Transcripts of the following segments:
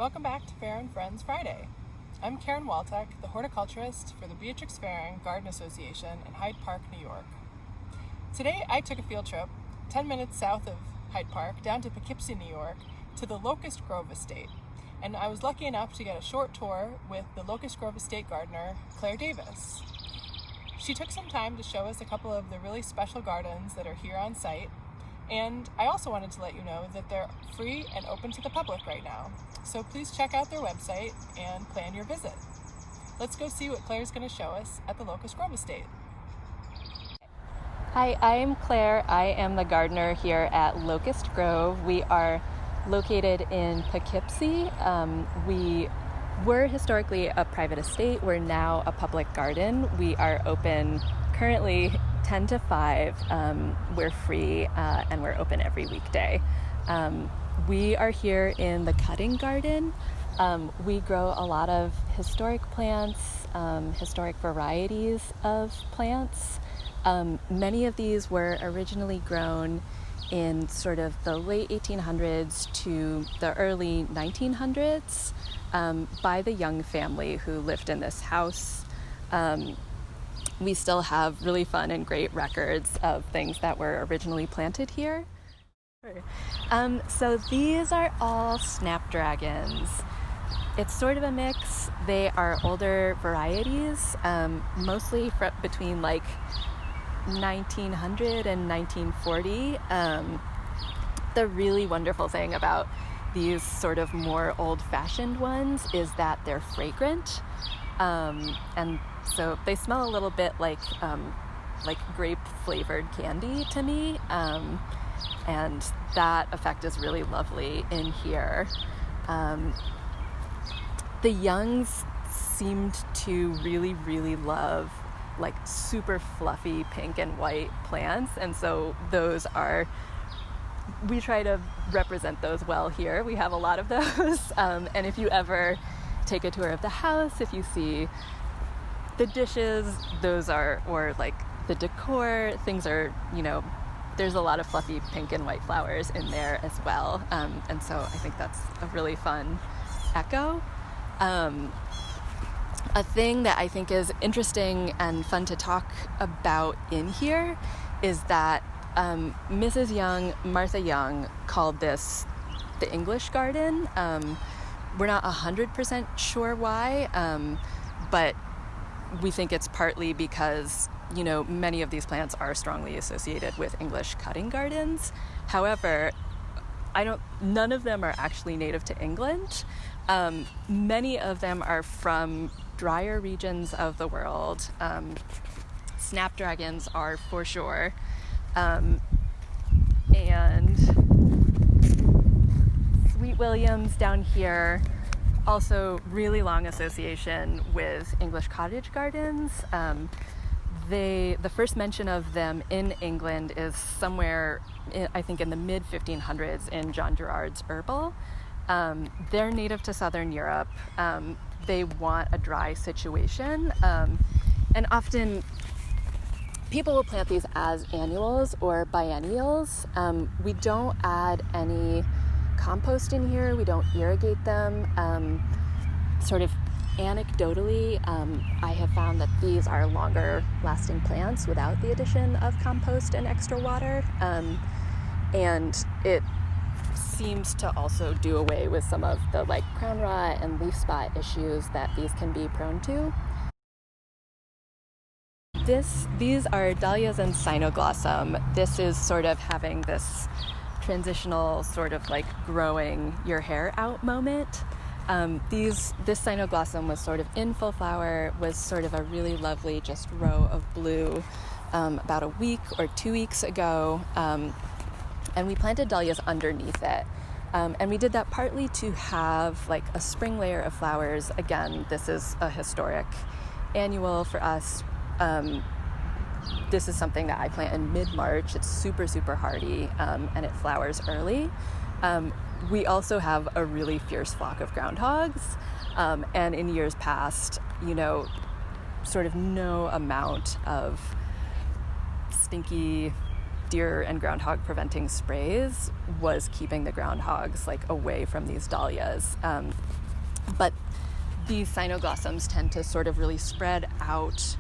Welcome back to Fair and Friends Friday. I'm Karen Waltek, the horticulturist for the Beatrix Farrand Garden Association in Hyde Park, New York. Today I took a field trip 10 minutes south of Hyde Park down to Poughkeepsie, New York to the Locust Grove Estate, and I was lucky enough to get a short tour with the Locust Grove Estate gardener, Claire Davis. She took some time to show us a couple of the really special gardens that are here on site, and I also wanted to let you know that they're free and open to the public right now. So please check out their website and plan your visit. Let's go see what Claire's going to show us at the Locust Grove Estate. Hi, I'm Claire. I am the gardener here at Locust Grove. We are located in Poughkeepsie. We were historically a private estate. We're now a public garden. We are open currently 10 to 5. We're free and we're open every weekday. We are here in the cutting garden. We grow a lot of historic plants, historic varieties of plants. Many of these were originally grown in sort of the late 1800s to the early 1900s by the Young family who lived in this house. We still have really fun and great records of things that were originally planted here. So these are all snapdragons. It's sort of a mix. They are older varieties, mostly between like 1900 and 1940. The really wonderful thing about these sort of more old-fashioned ones is that they're fragrant, and so they smell a little bit like grape-flavored candy to me. And that effect is really lovely in here. The youngs seemed to really, really love like super fluffy pink and white plants, and so we try to represent those well here. We have a lot of those, and if you ever take a tour of the house, if you see the dishes, or like the decor, things are, there's a lot of fluffy pink and white flowers in there as well. And so I think that's a really fun echo. A thing that I think is interesting and fun to talk about in here is that Mrs. Young, Martha Young, called this the English garden. We're not 100% sure why, but we think it's partly because many of these plants are strongly associated with English cutting gardens. However, none of them are actually native to England. Many of them are from drier regions of the world. Snapdragons are for sure. And Sweet Williams down here, also really long association with English cottage gardens. The first mention of them in England is somewhere, I think, in the mid-1500s in John Gerard's Herbal. They're native to Southern Europe. They want a dry situation, and often people will plant these as annuals or biennials. We don't add any compost in here. We don't irrigate them. Sort of anecdotally, I have found that these are longer lasting plants without the addition of compost and extra water, and it seems to also do away with some of the crown rot and leaf spot issues that these can be prone to. These are Dahlias and Cynoglossom. This is sort of having this transitional sort of growing your hair out moment. This Cynoglossom was sort of in full flower, was sort of a really lovely just row of blue about a week or 2 weeks ago, and we planted Dahlias underneath it, and we did that partly to have a spring layer of flowers. Again, this is a historic annual for us. This is something that I plant in mid-March. It's super, super hardy, and it flowers early. We also have a really fierce flock of groundhogs, and in years past, sort of no amount of stinky deer and groundhog preventing sprays was keeping the groundhogs away from these dahlias. these cynoglossums tend to sort of really spread out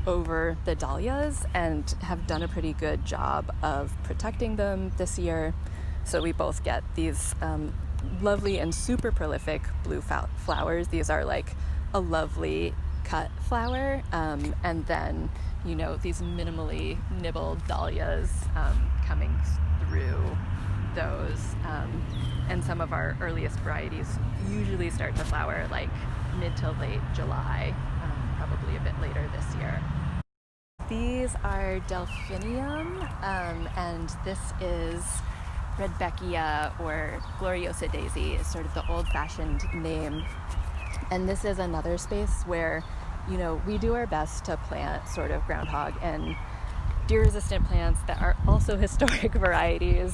over the dahlias and have done a pretty good job of protecting them this year. So we both get these lovely and super prolific blue flowers. These are like a lovely cut flower, and then, you know, these minimally nibbled dahlias coming through those. And some of our earliest varieties usually start to flower like mid to late July, probably a bit later this year. These are delphinium, and this is Rudbeckia, or Gloriosa daisy is sort of the old-fashioned name. And this is another space where, you know, we do our best to plant sort of groundhog and deer-resistant plants that are also historic varieties,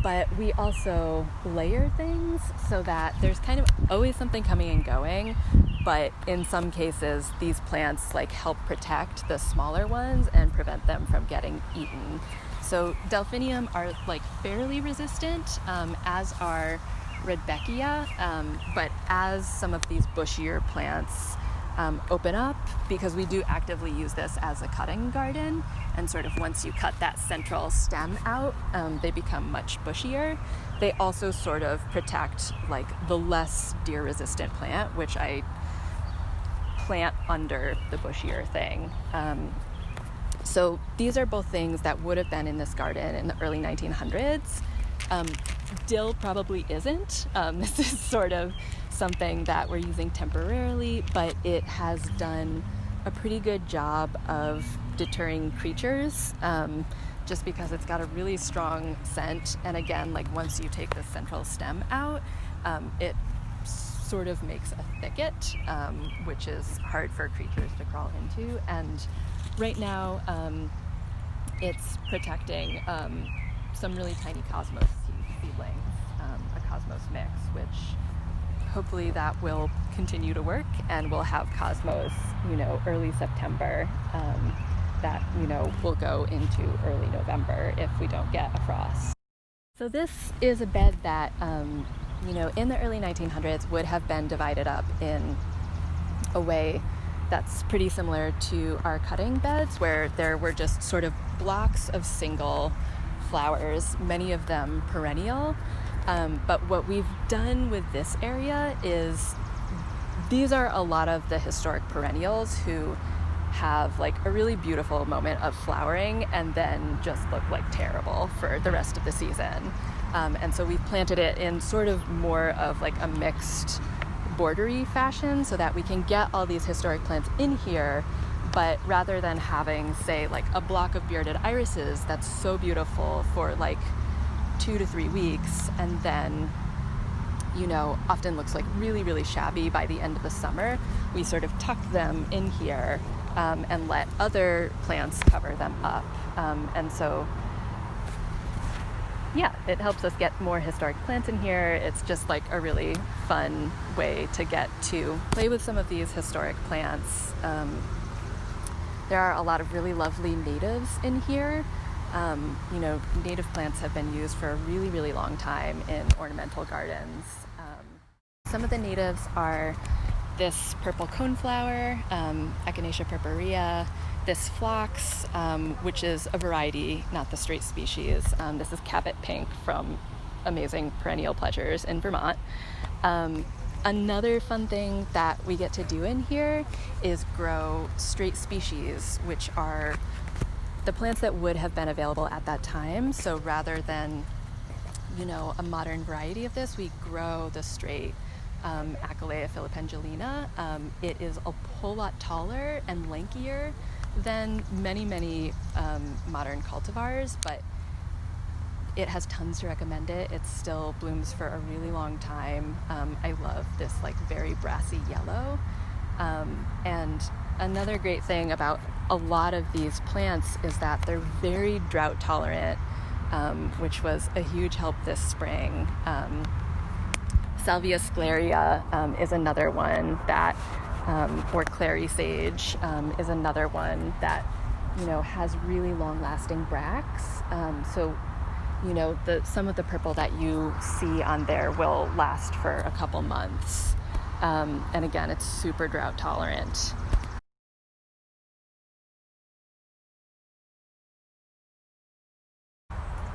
but we also layer things so that there's kind of always something coming and going, but in some cases these plants like help protect the smaller ones and prevent them from getting eaten. So delphinium are like fairly resistant, as are Rudbeckia, but as some of these bushier plants open up, because we do actively use this as a cutting garden, and sort of once you cut that central stem out, they become much bushier. They also sort of protect like the less deer resistant plant, which I plant under the bushier thing. So these are both things that would have been in this garden in the early 1900s. Dill probably isn't. This is sort of something that we're using temporarily, but it has done a pretty good job of deterring creatures, just because it's got a really strong scent. And again, like once you take the central stem out, it sort of makes a thicket, which is hard for creatures to crawl into. And right now, it's protecting some really tiny cosmos seedlings, a cosmos mix, which hopefully that will continue to work, and we'll have cosmos, you know, early September, that, you know, will go into early November if we don't get a frost. So this is a bed that, you know, in the early 1900s would have been divided up in a way that's pretty similar to our cutting beds, where there were just sort of blocks of single flowers, many of them perennial. But what we've done with this area is these are a lot of the historic perennials who have like a really beautiful moment of flowering and then just look like terrible for the rest of the season. And so we've planted it in sort of more of like a mixed bordery fashion so that we can get all these historic plants in here, but rather than having, say, like a block of bearded irises that's so beautiful for like 2 to 3 weeks and then, you know, often looks like really, really shabby by the end of the summer, we sort of tuck them in here and let other plants cover them up. And so, yeah, it helps us get more historic plants in here. It's just like a really fun way to get to play with some of these historic plants. There are a lot of really lovely natives in here. You know, native plants have been used for a really, really long time in ornamental gardens. Some of the natives are this purple coneflower, Echinacea purpurea, this phlox, which is a variety, not the straight species. This is Cabot Pink from Amazing Perennial Pleasures in Vermont. Another fun thing that we get to do in here is grow straight species, which are the plants that would have been available at that time. So rather than, you know, a modern variety of this, we grow the straight Aquileia filipengelina. It is a whole lot taller and lankier than many, many modern cultivars, but it has tons to recommend it. It still blooms for a really long time. I love this like very brassy yellow. And another great thing about a lot of these plants is that they're very drought tolerant, which was a huge help this spring. Salvia scleria is another one that, or clary sage is another one that, you know, has really long-lasting bracts. So, you know, some of the purple that you see on there will last for a couple months. And again, it's super drought tolerant.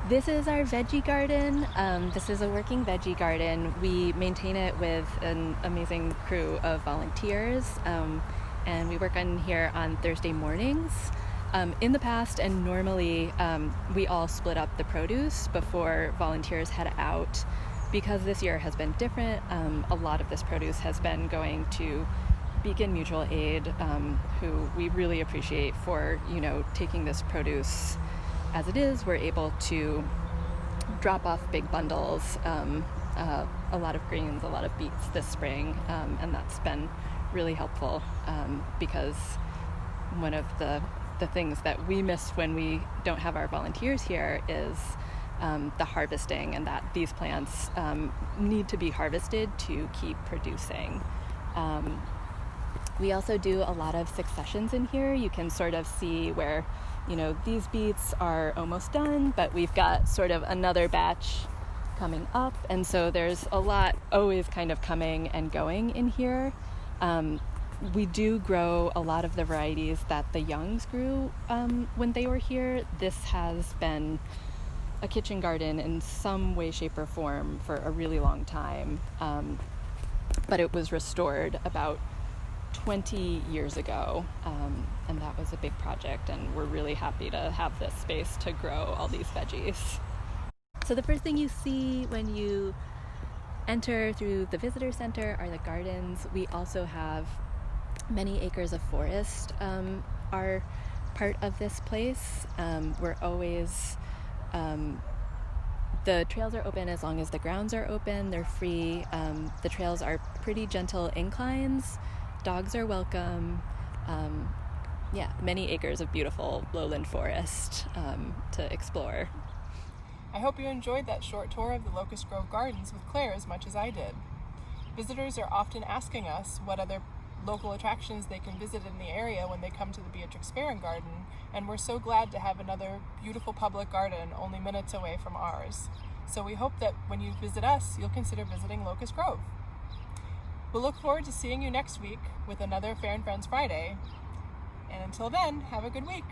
This is our veggie garden. This is a working veggie garden. We maintain it with an amazing crew of volunteers, and we work on here on Thursday mornings. In the past and normally, we all split up the produce before volunteers head out. Because this year has been different, a lot of this produce has been going to Beacon Mutual Aid, who we really appreciate for, taking this produce as it is. We're able to drop off big bundles, a lot of greens, a lot of beets this spring, and that's been really helpful because one of the things that we miss when we don't have our volunteers here is the harvesting, and that these plants need to be harvested to keep producing. We also do a lot of successions in here. You can sort of see where these beets are almost done, but we've got sort of another batch coming up, and so there's a lot always kind of coming and going in here. We do grow a lot of the varieties that the Youngs grew when they were here. This has been a kitchen garden in some way, shape, or form for a really long time, but it was restored about 20 years ago, and that was a big project, and we're really happy to have this space to grow all these veggies. So the first thing you see when you enter through the visitor center are the gardens. We also have many acres of forest are part of this place. We're always the trails are open as long as the grounds are open. They're free. The trails are pretty gentle inclines. Dogs are welcome. Many acres of beautiful lowland forest to explore. I hope you enjoyed that short tour of the Locust Grove Gardens with Claire as much as I did. Visitors are often asking us what other local attractions they can visit in the area when they come to the Beatrix Farrand Garden, and we're so glad to have another beautiful public garden only minutes away from ours. So we hope that when you visit us, you'll consider visiting Locust Grove. We'll look forward to seeing you next week with another Fair and Friends Friday. And until then, have a good week.